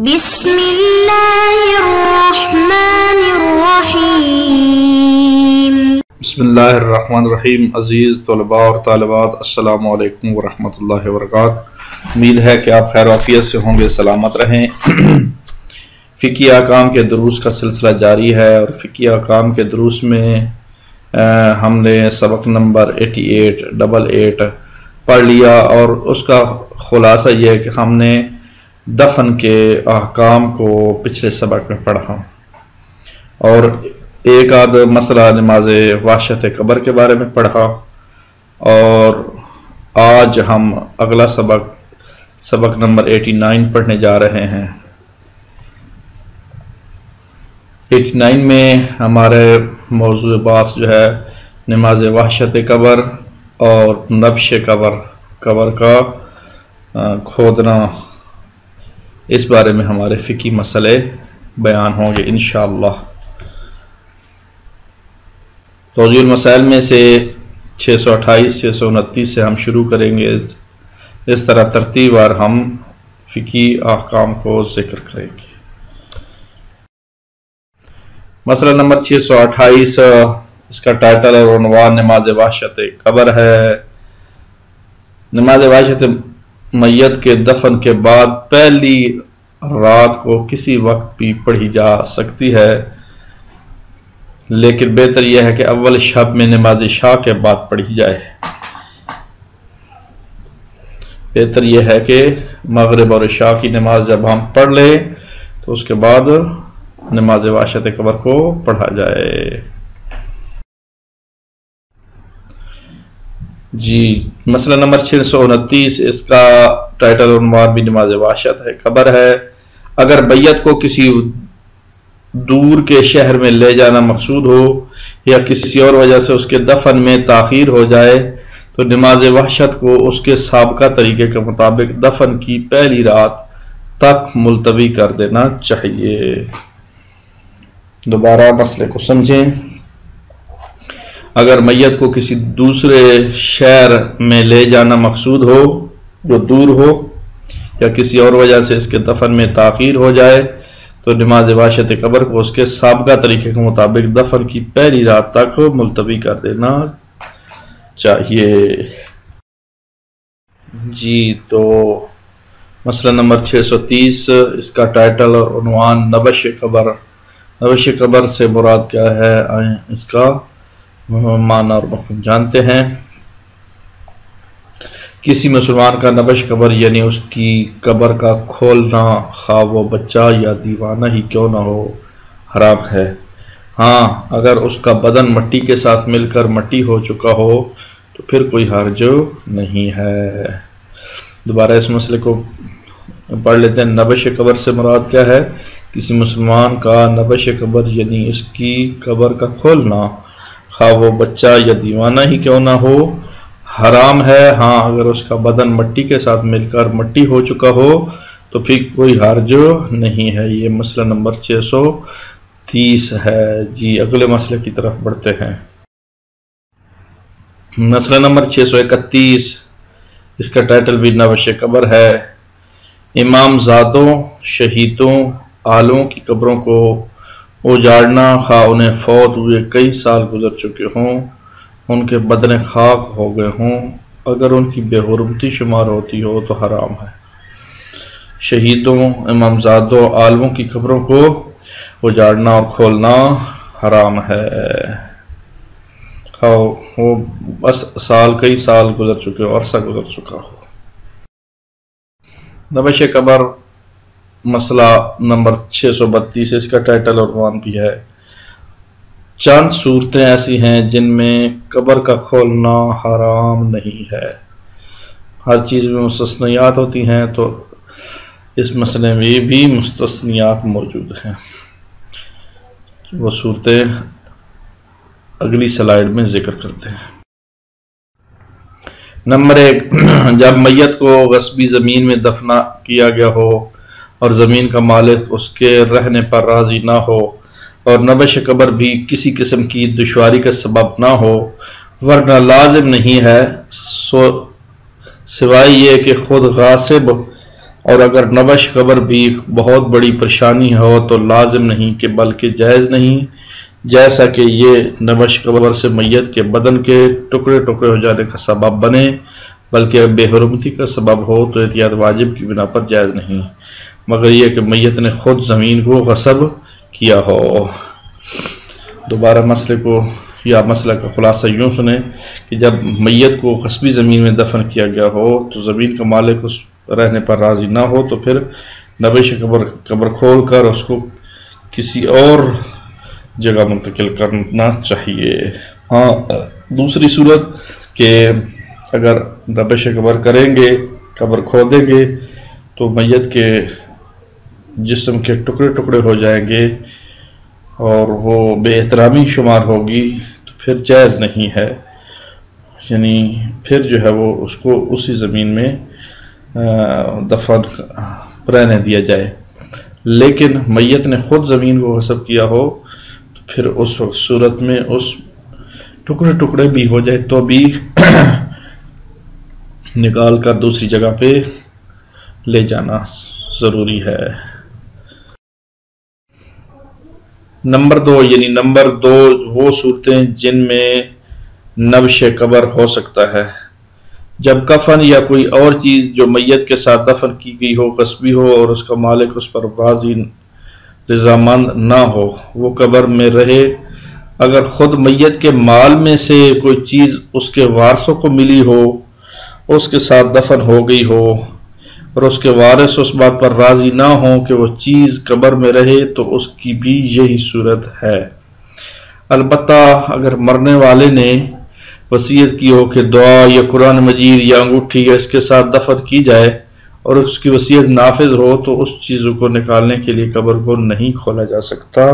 بسم اللہ الرحمن الرحیم۔ بسم اللہ الرحمن الرحیم۔ عزیز طلباء اور طالبات، السلام علیکم ورحمۃ اللہ وبرکاتہ۔ امید ہے کہ آپ خیر وعافیت سے ہوں گے، سلامت رہیں۔ فقہی احکام کے دروس کا سلسلہ جاری ہے اور فقہی احکام کے دروس میں ہم نے سبق نمبر 88 پڑھ لیا، اور اس کا خلاصہ یہ ہے کہ ہم نے دفن کے احکام کو پچھلے سبق میں پڑھا اور ایک آدھ مسئلہ نماز وحشت قبر کے بارے میں پڑھا، اور آج ہم اگلا سبق نمبر 89 پڑھنے جا رہے ہیں۔ 89 میں ہمارے موضوع بحث جو ہے نماز وحشت قبر اور نبش قبر کا کھودنا، اس بارے میں ہمارے فقہی مسئلے بیان ہوں گے انشاءاللہ۔ توضیح المسائل میں سے 628 629 سے ہم شروع کریں گے، اس طرح ترتیب وار ہم فقہی احکام کو ذکر کریں گے۔ مسئلہ نمبر 628، اس کا ٹائٹل اور عنوان نماز وحشت قبر ہے۔ نماز وحشت میت کے دفن کے بعد پہلی رات کو کسی وقت بھی پڑھی جا سکتی ہے، لیکن بہتر یہ ہے کہ اول شب میں نماز عشاء کے بعد پڑھی جائے۔ بہتر یہ ہے کہ مغرب اور عشاء کی نماز جب ہم پڑھ لیں تو اس کے بعد نماز وحشت قبر کو پڑھا جائے۔ جی، مسئلہ نمبر 629، اس کا ٹائٹل اور عنوان بھی نماز وحشت قبر ہے۔ اگر میت کو کسی دور کے شہر میں لے جانا مقصود ہو یا کسی اور وجہ سے اس کے دفن میں تاخیر ہو جائے تو نماز وحشت کو اس کے سابقہ طریقے کے مطابق دفن کی پہلی رات تک ملتوی کر دینا چاہیے۔ دوبارہ مسئلے کو سمجھیں۔ اگر میت کو کسی دوسرے شہر میں لے جانا مقصود ہو جو دور ہو یا کسی اور وجہ سے اس کے دفن میں تاخیر ہو جائے تو نماز وحشت قبر کو اس کے سابقہ طریقے کے مطابق دفن کی پہلی رات تک ملتوی کر دینا چاہیے۔ جی، تو مسئلہ نمبر 630، اس کا ٹائٹل اور عنوان نبش قبر۔ نبش قبر سے مراد کیا ہے، اس کا معنی اور مفہوم جانتے ہیں۔ کسی مسلمان کا نبش قبر یعنی اس کی قبر کا کھولنا، خواہ وہ بچہ یا دیوانہ ہی کیوں نہ ہو، حرام ہے۔ ہاں، اگر اس کا بدن مٹی کے ساتھ مل کر مٹی ہو چکا ہو تو پھر کوئی حرج نہیں ہے۔ دوبارہ اس مسئلے کو پڑھ لیتے ہیں۔ نبش قبر سے مراد کیا ہے، کسی مسلمان کا نبش قبر یعنی اس کی قبر کا کھولنا، خواہ وہ بچہ یا دیوانہ ہی کیوں نہ ہو، حرام ہے۔ ہاں، اگر اس کا بدن مٹی کے ساتھ مل کر مٹی ہو چکا ہو تو پھر کوئی حرج نہیں ہے۔ یہ مسئلہ نمبر 630 ہے۔ جی، اگلے مسئلے کی طرف بڑھتے ہیں۔ مسئلہ نمبر 631، اس کا ٹائٹل بھی نبش قبر ہے۔ امام زادوں، شہیدوں، آلوں کی قبروں کو اجاڑنا، خواہ انہیں فوت ہوئے کئی سال گزر چکے ہوں، ان کے بدن خاک ہو گئے ہوں، اگر ان کی بے حرمتی شمار ہوتی ہو تو حرام ہے۔ شہیدوں، امامزادوں، عالموں کی قبروں کو اجاڑنا اور کھولنا حرام ہے، خواہ وہ بس کئی سال گزر چکے ہو، عرصہ گزر چکا ہو۔ نبش قبر مسئلہ نمبر 632، اس کا ٹائٹل اور عنوان بھی ہے۔ چند صورتیں ایسی ہیں جن میں قبر کا کھولنا حرام نہیں ہے۔ ہر چیز میں مستثنیات ہوتی ہیں، تو اس مسئلے میں بھی مستثنیات موجود ہیں۔ وہ صورتیں اگلی سلائیڈ میں ذکر کرتے ہیں۔ نمبر 1، جب میت کو غصبی زمین میں دفنا کیا گیا ہو اور زمین کا مالک اس کے رہنے پر راضی نہ ہو اور نبش قبر بھی کسی قسم کی دشواری کا سبب نہ ہو، ورنہ لازم نہیں ہے سوائے یہ کہ خود غاصب اور اگر نبش قبر بھی بہت بڑی پریشانی ہو تو لازم نہیں کہ بلکہ جائز نہیں، جیسا کہ یہ نبش قبر سے میت کے بدن کے ٹکڑے ٹکڑے ہو جانے کا سبب بنے، بلکہ بے حرمتی کا سبب ہو تو احتیاط واجب کی بنا پر جائز نہیں، مگر یہ کہ میت نے خود زمین کو غصب کیا ہو۔ دوبارہ مسئلے کو یا مسئلہ کا خلاصہ یوں سنیں کہ جب میت کو غصبی زمین میں دفن کیا گیا ہو تو زمین کا مالک اس رہنے پر راضی نہ ہو تو پھر نبش قبر کھول کر اس کو کسی اور جگہ منتقل کرنا چاہیے۔ ہاں، دوسری صورت کہ اگر نبش قبر کریں گے، قبر کھودیں گے تو میت کے جسم کے ٹکڑے ٹکڑے ہو جائیں گے اور وہ بے احترامی شمار ہوگی تو پھر جائز نہیں ہے، یعنی پھر جو ہے وہ اس کو اسی زمین میں دفن رہنے دیا جائے۔ لیکن میت نے خود زمین کو غصب کیا ہو تو پھر اس وقت صورت میں اس ٹکڑے ٹکڑے بھی ہو جائے تو بھی نکال کر دوسری جگہ پہ لے جانا ضروری ہے۔ نمبر 2 یعنی نمبر 2 وہ صورتیں جن میں نبش قبر ہو سکتا ہے، جب کفن یا کوئی اور چیز جو میت کے ساتھ دفن کی گئی ہو غصبی ہو اور اس کا مالک اس پر راضی رضامند نہ ہو، وہ قبر میں رہے۔ اگر خود میت کے مال میں سے کوئی چیز اس کے وارثوں کو ملی ہو، اس کے ساتھ دفن ہو گئی ہو اور اس کے وارث اس بات پر راضی نہ ہوں کہ وہ چیز قبر میں رہے تو اس کی بھی یہی صورت ہے۔ البتہ اگر مرنے والے نے وصیت کی ہو کہ دعا یا قرآن مجید یا انگوٹھی یا اس کے ساتھ دفن کی جائے اور اس کی وصیت نافذ ہو تو اس چیزوں کو نکالنے کے لیے قبر کو نہیں کھولا جا سکتا۔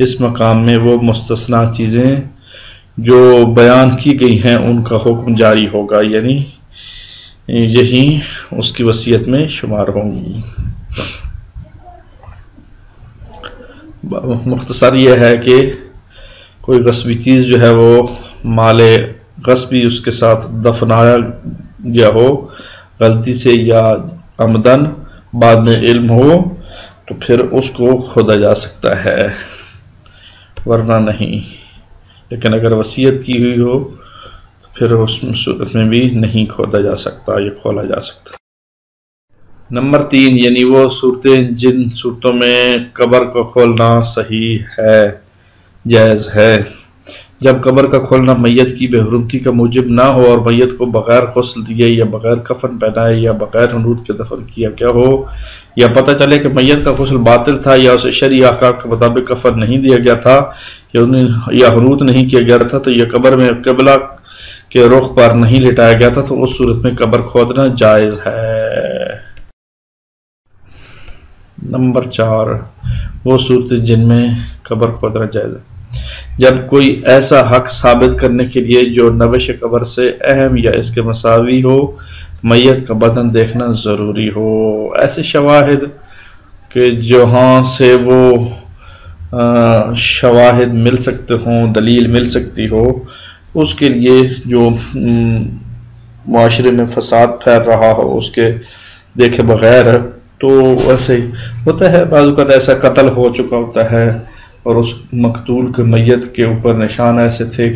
اس مقام میں وہ مستثنا چیزیں جو بیان کی گئی ہیں ان کا حکم جاری ہوگا، یعنی یہی اس کی وصیت میں شمار ہوں گی۔ مختصر یہ ہے کہ کوئی غصبی چیز جو ہے وہ مال غصبی اس کے ساتھ دفنایا گیا ہو غلطی سے یا عمدن، بعد میں علم ہو تو پھر اس کو کھودا جا سکتا ہے ورنہ نہیں، لیکن اگر وصیت کی ہوئی ہو پھر اس صورت میں بھی نہیں کھودا جا سکتا یا کھولا جا سکتا۔ نمبر 3 یعنی وہ صورتیں جن صورتوں میں قبر کو کھولنا صحیح ہے، جائز ہے، جب قبر کا کھولنا میت کی بے حرمتی کا موجب نہ ہو اور میت کو بغیر غسل دیے یا بغیر کفن پہنائے یا بغیر حنوط کے دفن کیا گیا ہو، یا پتہ چلے کہ میت کا غسل باطل تھا یا اسے شرعی احکام کے مطابق کفن نہیں دیا گیا تھا یا حنوط نہیں کیا گیا تھا تو یہ قبر میں قبلہ کے رخ پر نہیں لٹایا گیا تھا تو اس صورت میں قبر کھودنا جائز ہے۔ نمبر 4 وہ صورتیں جن میں قبر کھودنا جائز ہے، جب کوئی ایسا حق ثابت کرنے کے لیے جو نبش قبر سے اہم یا اس کے مساوی ہو میت کا بدن دیکھنا ضروری ہو۔ ایسے شواہد کہ جہاں سے وہ شواہد مل سکتے ہوں، دلیل مل سکتی ہو، اس کے لیے جو معاشرے میں فساد پھیل رہا ہو اس کے دیکھے بغیر، تو ایسے ہوتا ہے بعض اوقات ایسا قتل ہو چکا ہوتا ہے اور اس مقتول کے میت کے اوپر نشان ایسے تھے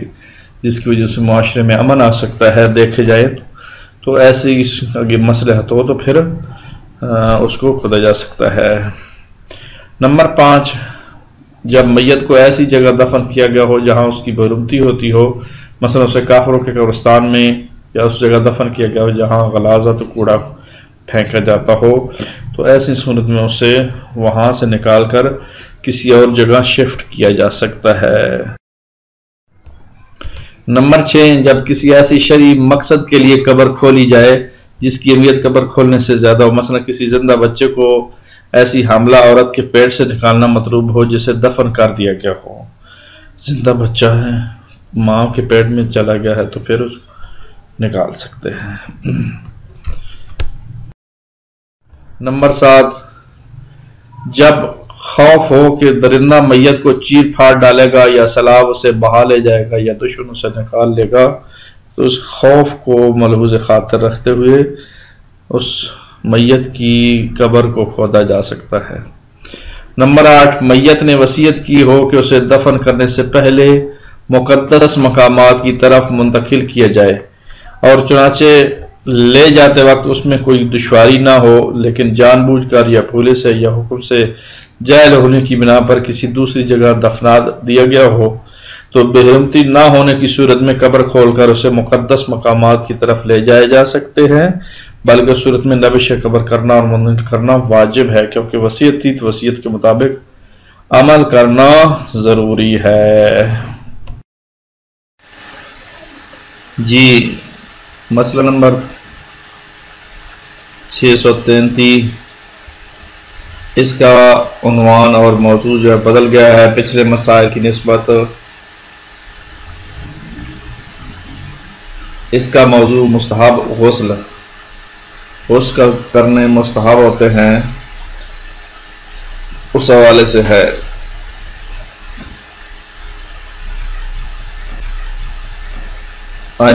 جس کی وجہ سے معاشرے میں امن آ سکتا ہے، دیکھے جائے تو ایسے اگر مصلحت ہو تو پھر اس کو کھودا جا سکتا ہے۔ نمبر 5 جب میت کو ایسی جگہ دفن کیا گیا ہو جہاں اس کی بے حرمتی ہوتی ہو، مثلا اسے کافروں کے قبرستان میں یا اس جگہ دفن کیا گیا ہو جہاں غلاظت و کوڑا پھینکا جاتا ہو، تو ایسی صورت میں اسے وہاں سے نکال کر کسی اور جگہ شفٹ کیا جا سکتا ہے۔ نمبر 6 جب کسی ایسی شرعی مقصد کے لیے قبر کھولی جائے جس کی اہمیت قبر کھولنے سے زیادہ ہو، مثلا کسی زندہ بچے کو ایسی حاملہ عورت کے پیٹ سے نکالنا مطلوب ہو جسے دفن کر دیا گیا ہو، زندہ بچہ ہے ماں کے پیٹ میں چلا گیا ہے تو پھر نکال سکتے ہیں۔ نمبر 7 جب خوف ہو کہ درندہ میت کو چیر پھاڑ ڈالے گا یا سیلاب اسے بہا لے جائے گا یا دشمن اسے نکال لے گا، تو اس خوف کو ملحوظ خاطر رکھتے ہوئے اس میت کی قبر کو کھودا جا سکتا ہے۔ نمبر 8، میت نے وصیت کی ہو کہ اسے دفن کرنے سے پہلے مقدس مقامات کی طرف منتقل کیا جائے اور چنانچہ لے جاتے وقت اس میں کوئی دشواری نہ ہو، لیکن جان بوجھ کر یا بھولے سے یا حکم سے جاہل ہونے کی بنا پر کسی دوسری جگہ دفنا دیا گیا ہو تو بے حرمتی نہ ہونے کی صورت میں قبر کھول کر اسے مقدس مقامات کی طرف لے جائے جا سکتے ہیں، بلکہ اس صورت میں نبش قبر کرنا اور منتقل کرنا واجب ہے، کیونکہ وصیت تھی تو وصیت کے مطابق عمل کرنا ضروری ہے۔ جی مسئلہ نمبر 633، اس کا عنوان اور موضوع جو ہے بدل گیا ہے پچھلے مسائل کی نسبت۔ اس کا موضوع مستحب غسل کرنے مستحب ہوتے ہیں، اس حوالے سے ہے۔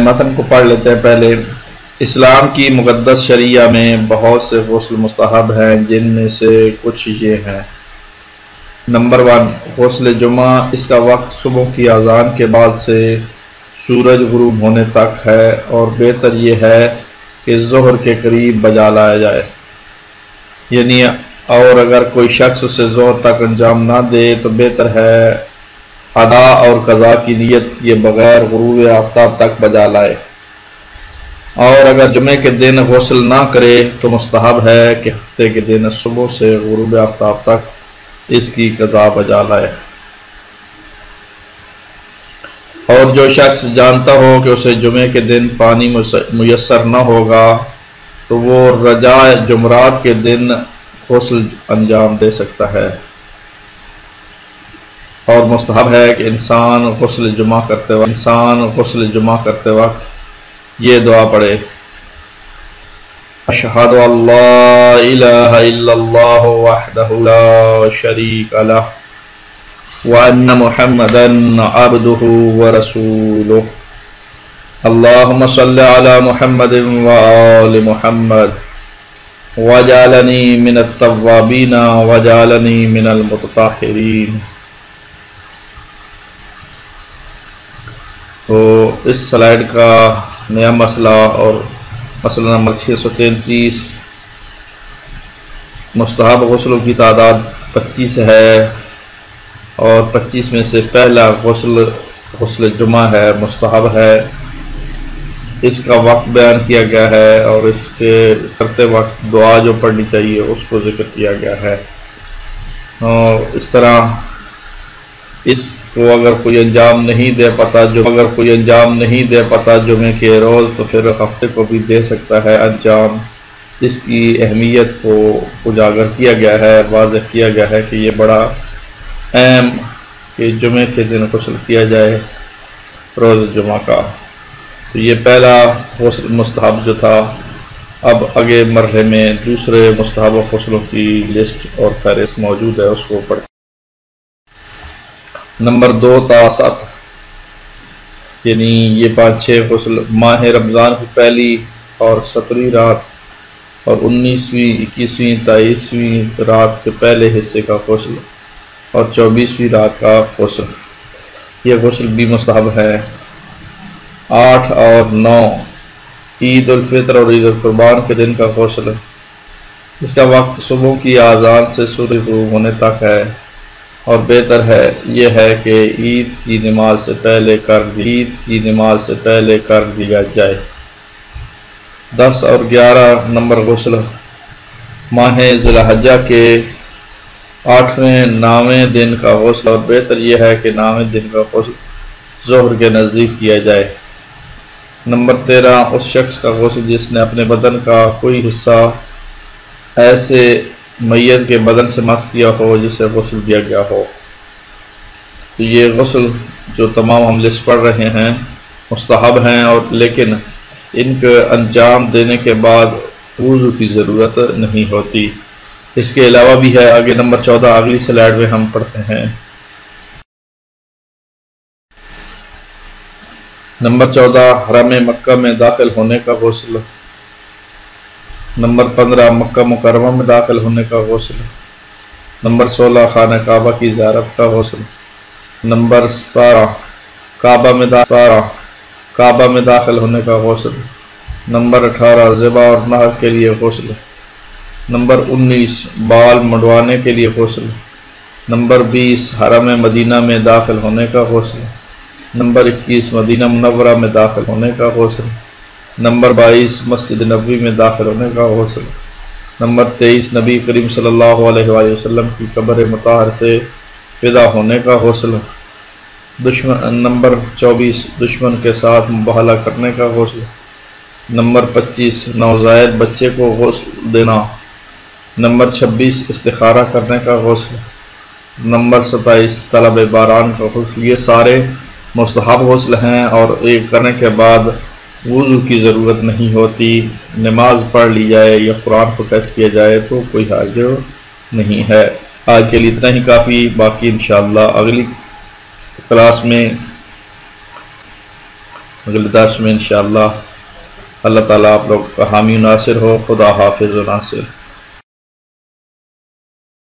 متن کو پڑھ لیتے ہیں پہلے۔ اسلام کی مقدس شریعہ میں بہت سے غسل مستحب ہیں، جن میں سے کچھ یہ ہیں۔ نمبر 1، غسل جمعہ۔ اس کا وقت صبح کی اذان کے بعد سے سورج غروب ہونے تک ہے، اور بہتر یہ ہے کہ ظہر کے قریب بجا لایا جائے، یعنی اور اگر کوئی شخص اسے ظہر تک انجام نہ دے تو بہتر ہے ادا اور قضا کی نیت کیے بغیر غروب آفتاب تک بجا لائے، اور اگر جمعے کے دن غسل نہ کرے تو مستحب ہے کہ ہفتے کے دن صبح سے غروب آفتاب تک اس کی قضا بجا لائے۔ اور جو شخص جانتا ہو کہ اسے جمعے کے دن پانی میسر نہ ہوگا تو وہ رجاء جمعرات کے دن غسل انجام دے سکتا ہے، اور مستحب ہے کہ انسان غسل جمعہ کرتے وقت یہ دعا پڑھے: اشہد ان لا الہ الا اللہ وحدہ لا شریک لہ وان محمدا عبدہ ورسولہ اللہم صل علی محمد وآل محمد وجعلنی من التوابین وجعلنی من المتطہرین۔ تو اس سلائیڈ کا نیا مسئلہ اور مسئلہ نمبر 633، مستحب غسلوں کی تعداد 25 ہے، اور 25 میں سے پہلا غسل جمعہ ہے، مستحب ہے۔ اس کا وقت بیان کیا گیا ہے، اور اس کے کرتے وقت دعا جو پڑھنی چاہیے اس کو ذکر کیا گیا ہے۔ اور اس طرح اس کو اگر کوئی انجام نہیں دے پاتا جمعے کے روز تو پھر ہفتے کو بھی دے سکتا ہے انجام۔ اس کی اہمیت کو اجاگر کیا گیا ہے، واضح کیا گیا ہے کہ یہ بڑا اہم کہ جمعے کے دن غسل کیا جائے روز جمعہ کا۔ تو یہ پہلا غسل مستحب جو تھا، اب آگے مرحلے میں دوسرے مستحب غسلوں کی لسٹ اور فہرست موجود ہے، اس کو پڑھیں۔ نمبر 2 تا 7، یعنی یہ 5-6 غسل ماہ رمضان کی پہلی اور 17ویں رات اور 19ویں 21ویں 23ویں رات کے پہلے حصے کا غسل اور 24ویں رات کا غسل، یہ غسل بھی مستحب ہے۔ 8 اور 9، عید الفطر اور عید القربان کے دن کا غسل۔ اس کا وقت صبح کی اذان سے سورج غروب ہونے تک ہے، اور بہتر ہے یہ ہے کہ عید کی نماز سے پہلے کر دیا جائے۔ 10 اور 11 نمبر غسل ماہ ذی الحجہ کے 8ویں 9ویں دن کا غسل، اور بہتر یہ ہے کہ 9ویں دن کا غسل ظہر کے نزدیک کیا جائے۔ نمبر 13 اس شخص کا غسل جس نے اپنے بدن کا کوئی حصہ ایسے میت کے بدن سے مس کیا ہو جسے غسل دیا گیا ہو۔ تو یہ غسل جو تمام ہم لسٹ پڑھ رہے ہیں مستحب ہیں، اور لیکن ان کے انجام دینے کے بعد وضو کی ضرورت نہیں ہوتی۔ اس کے علاوہ بھی ہے، آگے نمبر 14 اگلی سلائیڈ میں ہم پڑھتے ہیں۔ نمبر 14 حرم مکہ میں داخل ہونے کا غسل۔ نمبر 15 مکہ مکرمہ میں داخل ہونے کا غسل۔ نمبر 16 خانہ کعبہ کی زیارت کا غسل۔ نمبر 17 کعبہ میں داخل ہونے کا غسل۔ نمبر 18 ذبح اور نحر کے لیے غسل۔ نمبر 19 بال منڈوانے کے لیے غسل۔ نمبر 20 حرم مدینہ میں داخل ہونے کا غسل۔ نمبر 21 مدینہ منورہ میں داخل ہونے کا غسل۔ نمبر 22 مسجد نبوی میں داخل ہونے کا غسل۔ نمبر 23 نبی کریم صلی اللہ علیہ وآلہ وسلم کی قبر مطہر سے فدا ہونے کا غسل۔ نمبر 24 دشمن کے ساتھ مباہلہ کرنے کا غسل۔ نمبر 25 نوزائیدہ بچے کو غسل دینا۔ نمبر 26 استخارہ کرنے کا غسل۔ نمبر 27 طلب باران کا غسل۔ یہ سارے مستحب غسل ہیں اور ایک کرنے کے بعد وضو کی ضرورت نہیں ہوتی، نماز پڑھ لی جائے یا قرآن کو ٹچ کیا جائے تو کوئی حرج نہیں ہے۔ آج کے لیے اتنا ہی کافی، باقی انشاءاللہ اگلی کلاس میں اگلے درس میں انشاءاللہ اللہ تعالیٰ آپ لوگ کا حامی و ناصر ہو۔ خدا حافظ و ناصر۔